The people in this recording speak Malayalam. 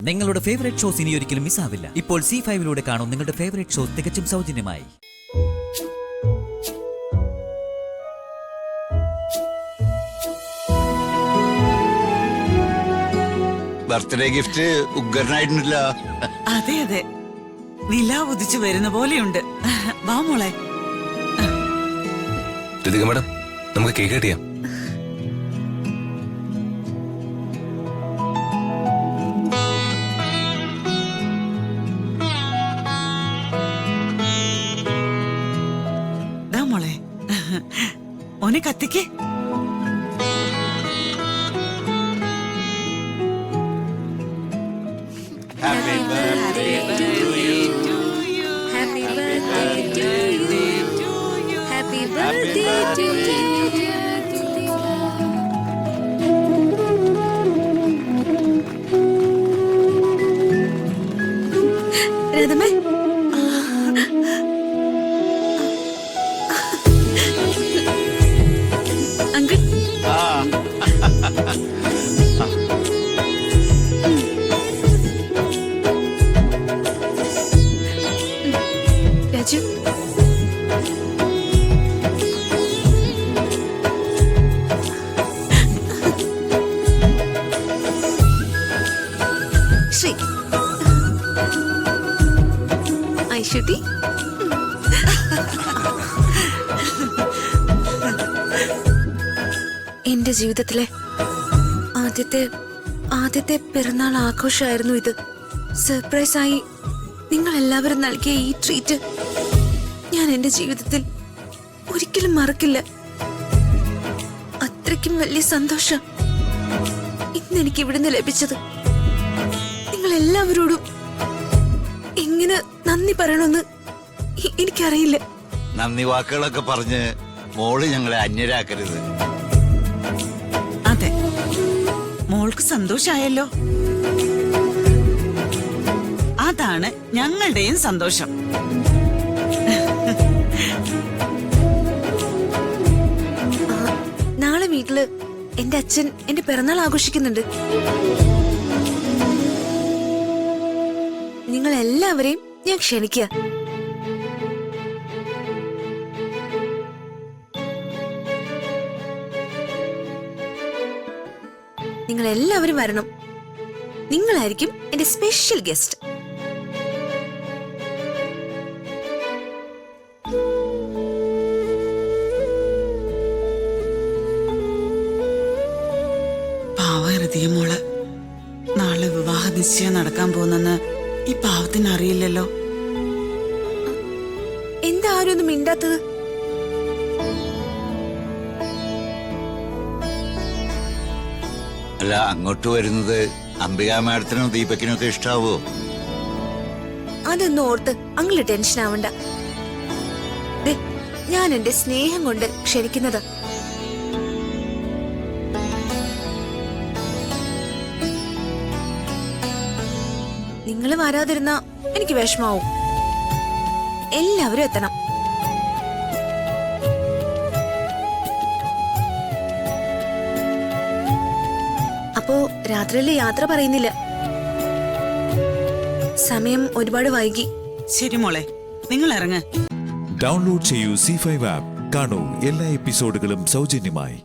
നിങ്ങളുടെ ഫേവറേറ്റ് ഷോസ് ഇനി ഒരിക്കലും മിസ്സാവില്ല. ഇപ്പോൾ C5 കാണും നിങ്ങളുടെ ഫേവറേറ്റ് ഷോസ് തികച്ചും സൗജന്യമായി. ബർത്ത്ഡേ ഗിഫ്റ്റ് ഉഗ്രനായിട്ടില്ല. അതെ അതെ, നിലാ ഉദിച്ചു വരുന്ന പോലെയുണ്ട്. വാ മോളെ. മാഡം, നമുക്ക് കേക്ക് കട്ട് ചെയ്യാം. മോളെ ഓനെ കത്തിക്ക്. Happy birthday to you. Happy birthday to you. Happy birthday to you. രഥമേ, അങ്കിൾ. രാജു, ശ്രീ, ഐശ്വതി. എന്റെ ജീവിതത്തിലെ ആദ്യത്തെ പിറന്നാൾ ആഘോഷമായിരുന്നു ഇത്. സർപ്രൈസായി നിങ്ങൾ എല്ലാവരും നൽകിയ ഈ ട്രീറ്റ് ഞാൻ എന്റെ ജീവിതത്തിൽ ഒരിക്കലും മറക്കില്ല. അത്രയ്ക്കും വലിയ സന്തോഷം ഇന്ന് എനിക്ക് ഇവിടുന്ന് ലഭിച്ചത്. നിങ്ങൾ എല്ലാവരോടും എങ്ങനെ നന്ദി പറയണമെന്ന് എനിക്കറിയില്ല. നന്ദി വാക്കുകളൊക്കെ പറഞ്ഞ് മോള് ഞങ്ങളെ അന്യരാക്കരുത്. അതെ, മോൾക്ക് സന്തോഷായല്ലോ, അതാണ് ഞങ്ങളുടെയും സന്തോഷം. നാളെ വീട്ടില് എന്റെ അച്ഛൻ എന്റെ പിറന്നാൾ ആഘോഷിക്കുന്നുണ്ട്. നിങ്ങൾ എല്ലാവരെയും ഞാൻ ക്ഷണിക്കുക. നിങ്ങൾ എല്ലാവരും വരണം. നിങ്ങളായിരിക്കും എന്റെ സ്പെഷ്യൽ ഗസ്റ്റ്. പാവഹൃദയ മോള്, നാളെ വിവാഹ നിശ്ചയം നടക്കാൻ പോകുന്നെന്ന് ഈ പാവത്തിന് അറിയില്ലല്ലോ. എന്താ ആരും ഒന്നും മിണ്ടാത്തത്? അല്ല, അങ്ങോട്ട് വരുന്നത് അംബിക മാഡത്തിനും ദീപക്കിനും ഒക്കെ ഇഷ്ടാവോ? അതൊന്നും ഓർത്ത് അങ്ങള് ടെൻഷൻ ആവണ്ട. ഞാൻ എന്റെ സ്നേഹം കൊണ്ട് ക്ഷണിക്കുന്നത്. നിങ്ങൾ വരാതിരുന്ന എനിക്ക് വിഷമാവും. എല്ലാവരും എത്തണം. അപ്പോ രാത്രിയിലെ യാത്ര പറയുന്നില്ല. സമയം ഒരുപാട് വൈകി. ശരി മോളെ, നിങ്ങൾ ഇറങ്ങ്. ഡൗൺലോഡ് ചെയ്യൂ C5 ആപ്പ്. കാണൂ എല്ലാ എപ്പിസോഡുകളും സൗജന്യമായി.